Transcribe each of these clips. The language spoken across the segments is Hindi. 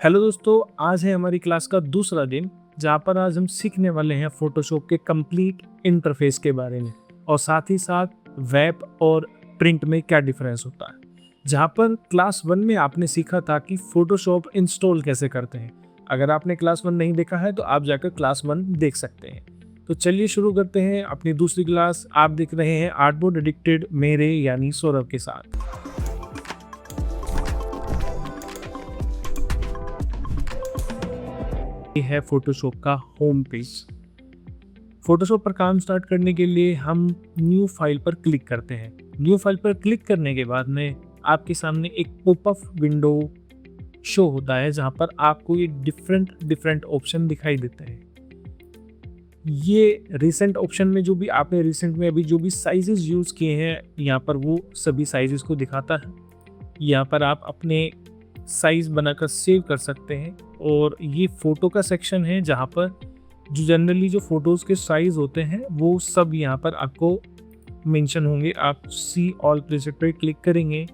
हेलो दोस्तों, आज है हमारी क्लास का दूसरा दिन जहाँ पर आज हम सीखने वाले हैं फोटोशॉप के कंप्लीट इंटरफेस के बारे में और साथ ही साथ वेब और प्रिंट में क्या डिफरेंस होता है। जहाँ पर क्लास 1 में आपने सीखा था कि फोटोशॉप इंस्टॉल कैसे करते हैं। अगर आपने क्लास 1 नहीं देखा है तो आप जाकर क्लास 1 देख सकते हैं। तो चलिए शुरू करते हैं अपनी दूसरी क्लास। आप देख रहे हैं आर्टबोर्ड एडिक्टेड मेरे यानी सौरभ के साथ। ये है फोटोशॉप का होम पेज। फोटोशॉप पर काम स्टार्ट करने के लिए हम न्यू फाइल पर क्लिक करते हैं। न्यू फाइल पर क्लिक करने के बाद में आपके सामने एक पॉपअप विंडो शो होता है जहां पर आपको ये डिफरेंट ऑप्शन दिखाई देते हैं। ये रिसेंट ऑप्शन में जो भी आपने रिसेंट में अभी जो भी साइजेस यूज़ किए हैं यहाँ पर वो सभी साइजेस को दिखाता है। यहाँ पर आप अपने साइज़ बनाकर सेव कर सकते हैं। और ये फ़ोटो का सेक्शन है जहाँ पर जो जनरली जो फ़ोटोज़ के साइज़ होते हैं वो सब यहाँ पर आपको मेंशन होंगे। आप सी ऑल प्रीसेट पर क्लिक करेंगे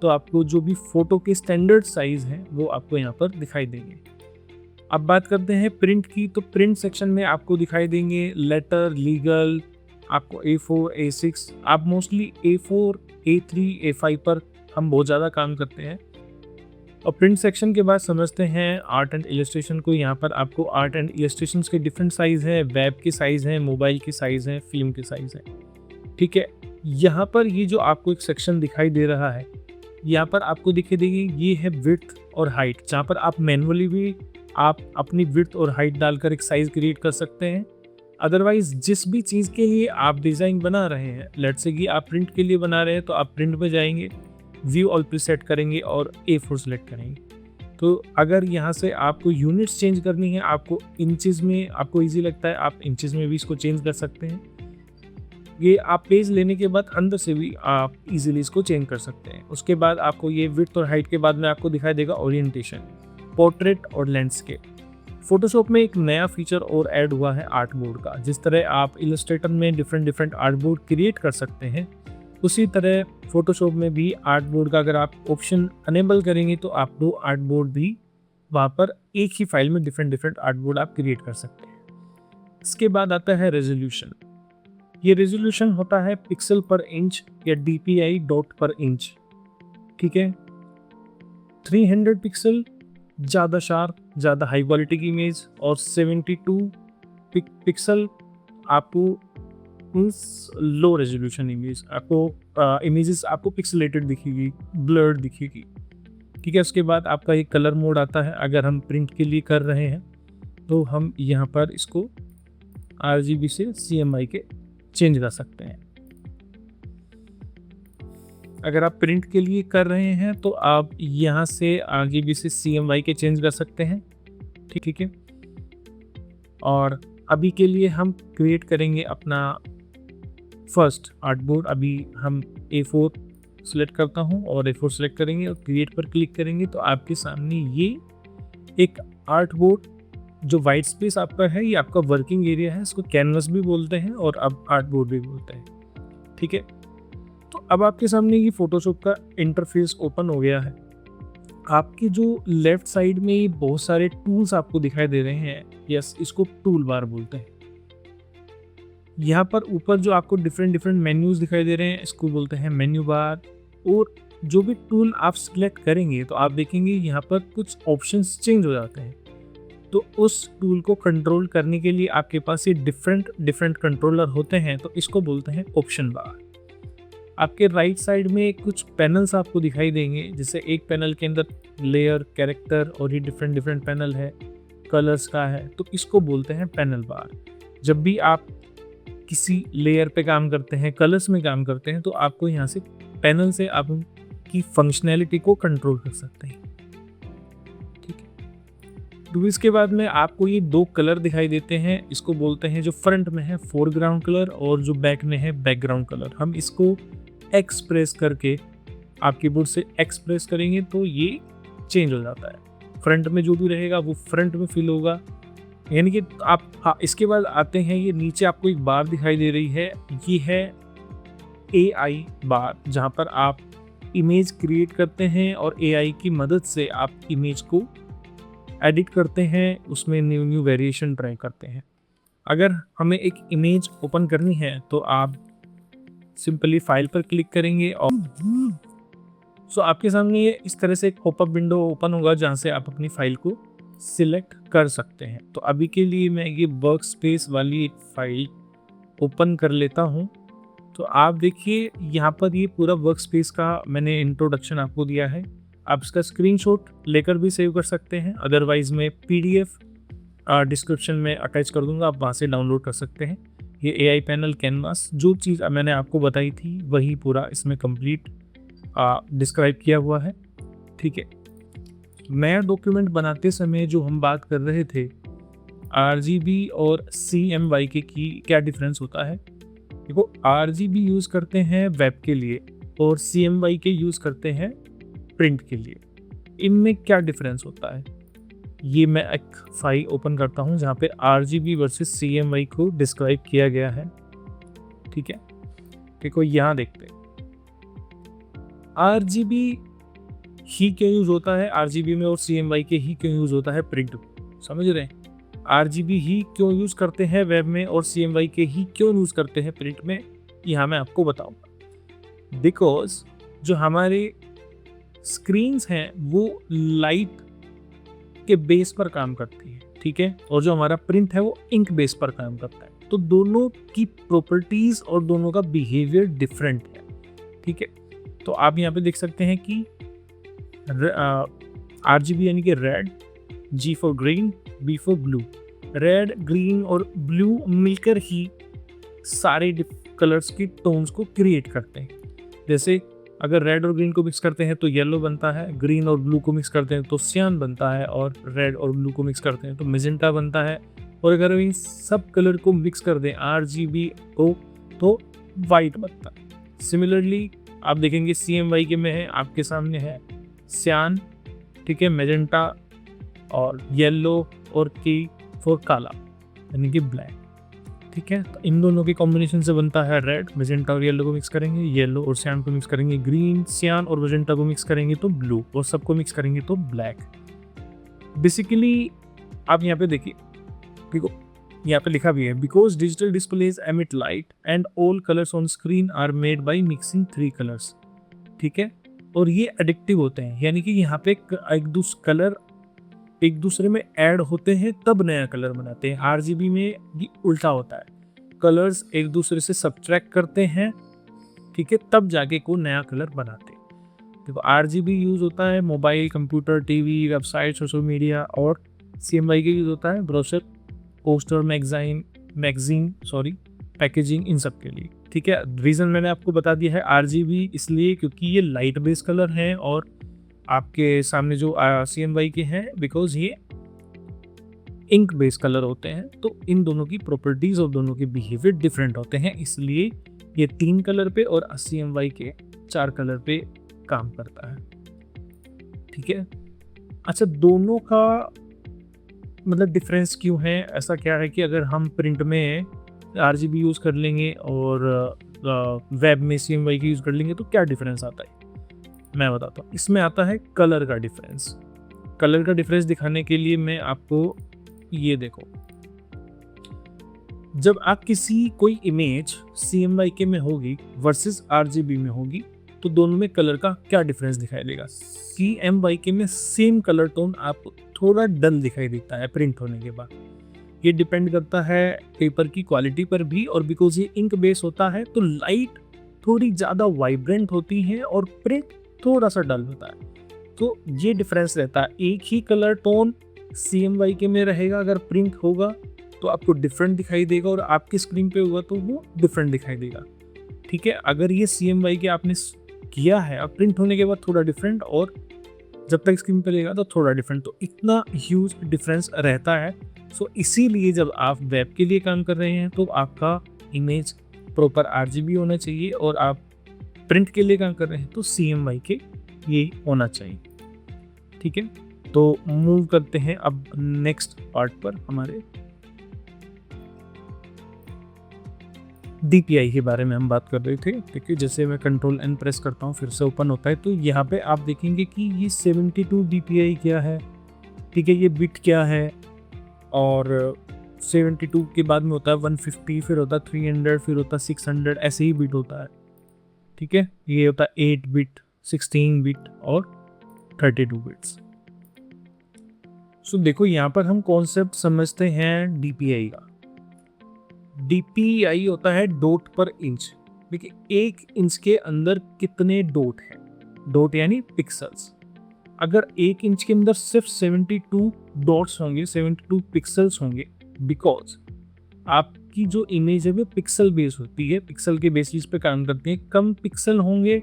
तो आपको जो भी फ़ोटो के स्टैंडर्ड साइज़ हैं वो आपको यहाँ पर दिखाई देंगे। अब बात करते हैं प्रिंट की। तो प्रिंट सेक्शन में आपको दिखाई देंगे लेटर, लीगल, आपको A4, A6। आप मोस्टली A4, A3, A5 पर हम बहुत ज़्यादा काम करते हैं। और प्रिंट सेक्शन के बाद समझते हैं आर्ट एंड इलस्ट्रेशन को। यहाँ पर आपको आर्ट एंड इलस्ट्रेशंस के डिफरेंट साइज़ हैं, वेब के साइज़ हैं, मोबाइल के साइज़ हैं, फिल्म के साइज़ हैं। ठीक है, यहाँ पर ये जो आपको एक सेक्शन दिखाई दे रहा है, यहाँ पर आपको दिखाई देगी ये है विड्थ और हाइट, जहाँ पर आप मैनुअली भी आप अपनी विड्थ और हाइट डालकर एक साइज़ क्रिएट कर सकते हैं। अदरवाइज जिस भी चीज़ के लिए आप डिज़ाइन बना रहे हैं, लेट्स से कि आप प्रिंट के लिए बना रहे हैं तो आप प्रिंट में जाएंगे, व्यू ऑल प्रीसेट करेंगे और A4 सेलेक्ट करेंगे। तो अगर यहाँ से आपको यूनिट्स चेंज करनी है, आपको इंचेस में आपको इजी लगता है, आप इंचेस में भी इसको चेंज कर सकते हैं। ये आप पेज लेने के बाद अंदर से भी आप इजीली इसको चेंज कर सकते हैं। उसके बाद आपको ये विड्थ और हाइट के बाद में आपको दिखाई देगा ओरिएंटेशन, पोर्ट्रेट और लैंडस्केप। फोटोशॉप में एक नया फीचर और ऐड हुआ है आर्टबोर्ड का। जिस तरह आप इलस्ट्रेटर में डिफरेंट आर्टबोर्ड क्रिएट कर सकते हैं, उसी तरह फोटोशॉप में भी आर्टबोर्ड का अगर आप ऑप्शन अनेबल करेंगे तो आप दो आर्टबोर्ड भी वहाँ पर एक ही फाइल में डिफरेंट आर्टबोर्ड आप क्रिएट कर सकते हैं। इसके बाद आता है रेजोल्यूशन। ये रेजोल्यूशन होता है पिक्सल पर इंच या DPI डॉट पर इंच। ठीक है, 300 पिक्सल ज़्यादा शार्प, ज़्यादा हाई क्वालिटी की इमेज, और 72 पिक्सल आपको लो रेजोल्यूशन इमेज। आपको इमेजेस आपको पिक्सलेटेड दिखेगी, ब्लर्ड दिखेगी। ठीक है, उसके बाद आपका एक कलर मोड आता है। अगर हम प्रिंट के लिए कर रहे हैं तो हम यहाँ पर इसको RGB से CMY के चेंज कर सकते हैं। अगर आप प्रिंट के लिए कर रहे हैं तो आप यहाँ से RGB से CMY के चेंज कर सकते हैं। ठीक है, और अभी के लिए हम क्रिएट करेंगे अपना फर्स्ट आर्टबोर्ड। अभी हम A4 सेलेक्ट करता हूँ और A4 सेलेक्ट करेंगे और क्रिएट पर क्लिक करेंगे तो आपके सामने ये एक आर्टबोर्ड जो वाइट स्पेस आपका है, ये आपका वर्किंग एरिया है। इसको कैनवस भी बोलते हैं और अब आर्टबोर्ड भी बोलते हैं। ठीक है, तो अब आपके सामने ये फोटोशॉप का इंटरफेस ओपन हो गया है। आपके जो लेफ्ट साइड में ये बहुत सारे टूल्स आपको दिखाई दे रहे हैं, यस, इसको टूल बार बोलते हैं। यहाँ पर ऊपर जो आपको डिफरेंट मेन्यूज दिखाई दे रहे हैं, इसको बोलते हैं मेन्यू बार। और जो भी टूल आप सिलेक्ट करेंगे तो आप देखेंगे यहाँ पर कुछ ऑप्शंस चेंज हो जाते हैं। तो उस टूल को कंट्रोल करने के लिए आपके पास ये डिफरेंट कंट्रोलर होते हैं, तो इसको बोलते हैं ऑप्शन बार। आपके राइट साइड में कुछ पैनल्स आपको दिखाई देंगे, जैसे एक पैनल के अंदर लेयर, कैरेक्टर और ये डिफरेंट पैनल है, कलर्स का है, तो इसको बोलते हैं पैनल बार। जब भी आप किसी लेयर पे काम करते हैं, कलर्स में काम करते हैं, तो आपको यहाँ से पैनल से आप उनकी फंक्शनैलिटी को कंट्रोल कर सकते हैं। ठीक है, तो इसके बाद में आपको ये दो कलर दिखाई देते हैं। इसको बोलते हैं, जो फ्रंट में है फोरग्राउंड कलर और जो बैक में है बैकग्राउंड कलर। हम इसको एक्सप्रेस करके आप कीबोर्ड से एक्सप्रेस करेंगे तो ये चेंज हो जाता है। फ्रंट में जो भी रहेगा वो फ्रंट में फिल होगा, यानी कि आप, हाँ, इसके बाद आते हैं, ये नीचे आपको एक बार दिखाई दे रही है, ये है AI बार, जहाँ पर आप इमेज क्रिएट करते हैं और AI की मदद से आप इमेज को एडिट करते हैं, उसमें न्यू न्यू वेरिएशन ट्राई करते हैं। अगर हमें एक इमेज ओपन करनी है तो आप सिंपली फाइल पर क्लिक करेंगे और आपके सामने ये इस तरह से एक पॉपअप विंडो ओपन होगा जहाँ से आप अपनी फाइल को सिलेक्ट कर सकते हैं। तो अभी के लिए मैं ये वर्क स्पेस वाली एक फाइल ओपन कर लेता हूँ। तो आप देखिए यहाँ पर ये पूरा वर्क स्पेस का मैंने इंट्रोडक्शन आपको दिया है। आप इसका स्क्रीनशॉट लेकर भी सेव कर सकते हैं, अदरवाइज मैं PDF डिस्क्रिप्शन में अटैच कर दूंगा, आप वहाँ से डाउनलोड कर सकते हैं। ये AI पैनल कैनवास, जो चीज़ मैंने आपको बताई थी वही पूरा इसमें कंप्लीट डिस्क्राइब किया हुआ है। ठीक है, नया डॉक्यूमेंट बनाते समय जो हम बात कर रहे थे RGB और CMYK की क्या डिफरेंस होता है। देखो, RGB यूज़ करते हैं वेब के लिए और CMYK यूज़ करते हैं प्रिंट के लिए। इनमें क्या डिफरेंस होता है, ये मैं एक फाइल ओपन करता हूँ जहाँ पे RGB वर्सेस CMYK को डिस्क्राइब किया गया है। ठीक है, देखो यहाँ देखते हैं RGB ही क्यों यूज़ होता है RGB में और CMYK ही क्यों यूज़ होता है प्रिंट में। समझ रहे हैं, RGB ही क्यों यूज़ करते हैं वेब में और CMYK ही क्यों यूज़ करते हैं प्रिंट में, यहाँ मैं आपको बताऊंगा। बिकॉज जो हमारे स्क्रीन्स हैं वो लाइट के बेस पर काम करती है, ठीक है, और जो हमारा प्रिंट है वो इंक बेस पर काम करता है। तो दोनों की प्रॉपर्टीज और दोनों का बिहेवियर डिफरेंट है। ठीक है, तो आप यहाँ पे देख सकते हैं कि RGB यानी कि red, G for green, B for blue. Red, green और ब्लू मिलकर ही सारे कलर्स की टोन्स को क्रिएट करते हैं। जैसे अगर रेड और ग्रीन को मिक्स करते हैं तो येलो बनता है, ग्रीन और ब्लू को मिक्स करते हैं तो सियान बनता है, और रेड और ब्लू को मिक्स करते हैं तो मेजेंटा बनता है। और अगर इन सब कलर को मिक्स कर दें RGB को तो वाइट बनता है। सिमिलरली आप देखेंगे CMYK में है, आपके सामने है सियान, ठीक है, मेजेंटा और येलो, और K फॉर काला यानी कि ब्लैक। ठीक है, तो इन दोनों के कॉम्बिनेशन से बनता है रेड। मेजेंटा और येलो को मिक्स करेंगे येलो, और सियान को मिक्स करेंगे ग्रीन, सियान और मेजेंटा को मिक्स करेंगे तो ब्लू, और सबको मिक्स करेंगे तो ब्लैक। बेसिकली आप यहाँ पे देखिए, देखो यहाँ पे लिखा भी है, because digital displays emit light and all colours on screen are made by mixing 3 colours. ठीक है, और ये एडिक्टिव होते हैं, यानी कि यहाँ पे कलर एक दूसरे में ऐड होते हैं तब नया कलर बनाते हैं। RGB में ये उल्टा होता है, कलर्स एक दूसरे से सब्ट्रैक्ट करते हैं, ठीक है, तब जाके को नया कलर बनाते हैं। देखो RGB यूज होता है mobile, computer, TV, website, social media, और CMYK यूज होता है ब्रोशर, पोस्टर, मैगजीन पैकेजिंग, इन सब के लिए। ठीक है, रीज़न मैंने आपको बता दिया है RGB इसलिए क्योंकि ये लाइट बेस कलर हैं, और आपके सामने जो CMYK हैं बिकॉज ये इंक बेस कलर होते हैं। तो इन दोनों की प्रॉपर्टीज और दोनों के बिहेवियर डिफरेंट होते हैं, इसलिए ये 3 कलर पे और CMYK 4 कलर पे काम करता है। ठीक है, अच्छा, दोनों का मतलब डिफरेंस क्यों है? ऐसा क्या है कि अगर हम प्रिंट में RGB यूज़ कर लेंगे और वेब में CMYK यूज़ कर लेंगे तो क्या डिफरेंस आता है, मैं बताता हूँ। इसमें आता है कलर का डिफरेंस। कलर का डिफरेंस दिखाने के लिए मैं आपको ये देखो, जब आप कोई इमेज CMYK में होगी वर्सेस RGB में होगी तो दोनों में कलर का क्या डिफरेंस दिखाई देगा। CMYK में सेम कलर टोन आपको थोड़ा डल दिखाई देता है प्रिंट होने के बाद। ये डिपेंड करता है पेपर की क्वालिटी पर भी, और बिकॉज ये इंक बेस होता है तो लाइट थोड़ी ज़्यादा वाइब्रेंट होती है और प्रिंट थोड़ा सा डल होता है। तो ये डिफरेंस रहता है। एक ही कलर टोन CMYK में रहेगा, अगर प्रिंट होगा तो आपको डिफरेंट दिखाई देगा, और आपकी स्क्रीन पे होगा तो वो डिफरेंट दिखाई देगा। ठीक है, अगर ये CMYK आपने किया है अब प्रिंट होने के बाद थोड़ा डिफरेंट, और जब तक स्क्रीन पे रहेगा तो थोड़ा डिफरेंट, तो इतना ह्यूज डिफरेंस रहता है। सो इसीलिए जब आप वेब के लिए काम कर रहे हैं तो आपका इमेज प्रॉपर RGB होना चाहिए, और आप प्रिंट के लिए काम कर रहे हैं तो CMYK ये होना चाहिए। ठीक है, तो मूव करते हैं अब नेक्स्ट पार्ट पर। हमारे DPI के बारे में हम बात कर रहे थे। ठीक है, जैसे मैं Ctrl+N प्रेस करता हूँ फिर से ओपन होता है, तो यहाँ पे आप देखेंगे कि ये 72 DPI क्या है, ठीक है, ये बिट क्या है। और 72 के बाद में होता है 150, फिर होता है 300, फिर होता है 600, ऐसे ही बिट होता है। ठीक है, ये होता है 8 बिट, 16 बिट और 32 बिट्स। सो देखो यहाँ पर हम कॉन्सेप्ट समझते हैं डीपीआई का। डीपीआई होता है डॉट पर इंच। देखिए, 1 इंच के अंदर कितने डॉट हैं? डॉट यानी पिक्सल्स। अगर 1 इंच के अंदर सिर्फ 72 डॉट्स होंगे, 72 पिक्सल्स होंगे, बिकॉज आपकी जो इमेज है वो पिक्सल बेस होती है, पिक्सल के बेसिस पे काम करती है। कम पिक्सल होंगे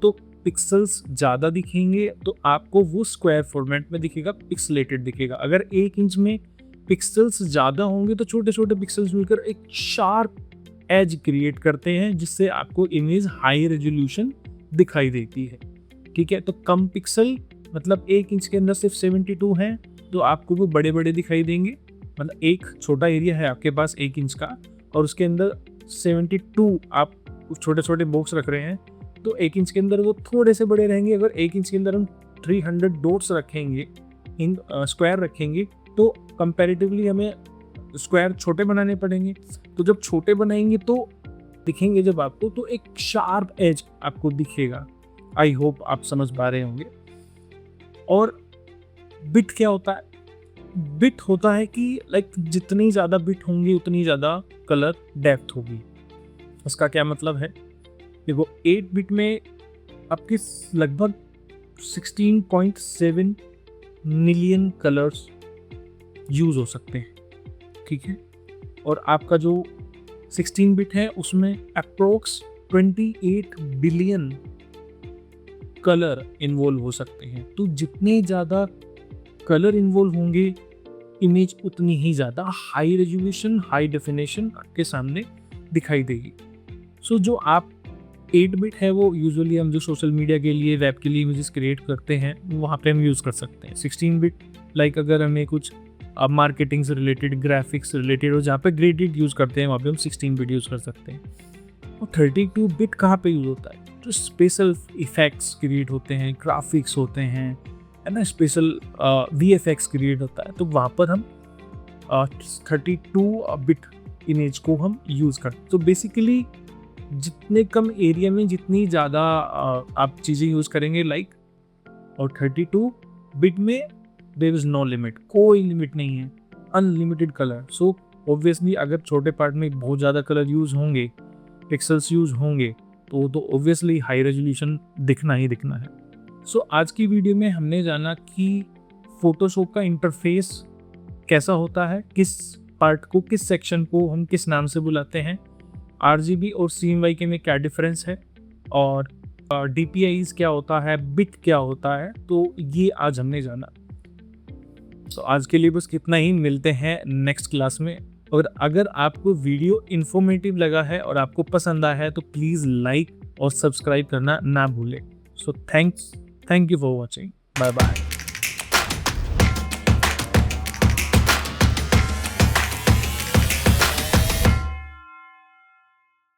तो पिक्सल्स ज़्यादा दिखेंगे, तो आपको वो स्क्वायर फॉर्मेट में दिखेगा, पिक्सलेटेड दिखेगा। अगर 1 इंच में पिक्सल्स ज़्यादा होंगे तो छोटे छोटे पिक्सल्स मिलकर एक शार्प एज क्रिएट करते हैं, जिससे आपको इमेज हाई रेजोल्यूशन दिखाई देती है। ठीक है, तो कम पिक्सल मतलब 1 इंच के अंदर सिर्फ 72 हैं, तो आपको वो बड़े बड़े दिखाई देंगे। मतलब एक छोटा एरिया है आपके पास 1 इंच का, और उसके अंदर 72 आप छोटे छोटे बॉक्स रख रहे हैं, तो 1 इंच के अंदर वो थोड़े से बड़े रहेंगे। अगर 1 इंच के अंदर हम 300 डॉट्स रखेंगे, इन स्क्वायर रखेंगे, तो कंपैरेटिवली हमें स्क्वायर छोटे बनाने पड़ेंगे। तो जब छोटे बनाएंगे तो दिखेंगे जब आपको, तो एक शार्प एज आपको दिखेगा। आई होप आप समझ पा रहे होंगे। और बिट क्या होता है? बिट होता है कि लाइक जितनी ज़्यादा बिट होंगी उतनी ज़्यादा कलर डेप्थ होगी। उसका क्या मतलब है? देखो, 8 बिट में आपके लगभग 16.7 मिलियन कलर्स यूज़ हो सकते हैं। ठीक है, और आपका जो 16 बिट है उसमें अप्रोक्स 28 बिलियन कलर इन्वॉल्व हो सकते हैं। तो जितने ज़्यादा कलर इन्वॉल्व होंगे, इमेज उतनी ही ज़्यादा हाई रेजोल्यूशन, हाई डेफिनेशन आपके सामने दिखाई देगी। सो जो आप 8 बिट है वो यूजुअली हम जो सोशल मीडिया के लिए, वेब के लिए इमेजेस क्रिएट करते हैं, वहाँ पे हम यूज़ कर सकते हैं। 16 बिट लाइक अगर हमें कुछ मार्केटिंग से रिलेटेड, ग्राफिक्स से रिलेटेड, और जहाँ पे ग्रेडिड यूज़ करते हैं वहाँ पे हम 16 बिट यूज़ कर सकते हैं। और 32 बिट कहाँ पे यूज़ होता है? तो स्पेशल इफेक्ट्स क्रिएट होते हैं, ग्राफिक्स होते हैं, है ना, स्पेशल VFX क्रिएट होता है, तो वहाँ पर हम 32 बिट इमेज को हम यूज़ करते हैं। तो बेसिकली जितने कम एरिया में जितनी ज़्यादा आप चीज़ें यूज़ करेंगे लाइक, और 32 बिट में देयर इज़ नो लिमिट, कोई लिमिट नहीं है, अनलिमिटेड कलर। सो ऑब्वियसली अगर छोटे पार्ट में बहुत ज़्यादा कलर यूज़ होंगे, पिक्सल्स यूज़ होंगे, तो ऑब्वियसली हाई रेजोल्यूशन दिखना ही दिखना है। सो आज की वीडियो में हमने जाना कि फोटोशॉप का इंटरफेस कैसा होता है, किस पार्ट को, किस सेक्शन को हम किस नाम से बुलाते हैं, RGB और CMYK में क्या डिफरेंस है, और DPIs क्या होता है, बिट क्या होता है। तो ये आज हमने जाना। तो आज के लिए बस कितना ही, मिलते हैं नेक्स्ट क्लास में। और अगर आपको वीडियो इन्फॉर्मेटिव लगा है और आपको पसंद आया है तो प्लीज़ लाइक और सब्सक्राइब करना ना भूलें। So thank you for watching. Bye bye.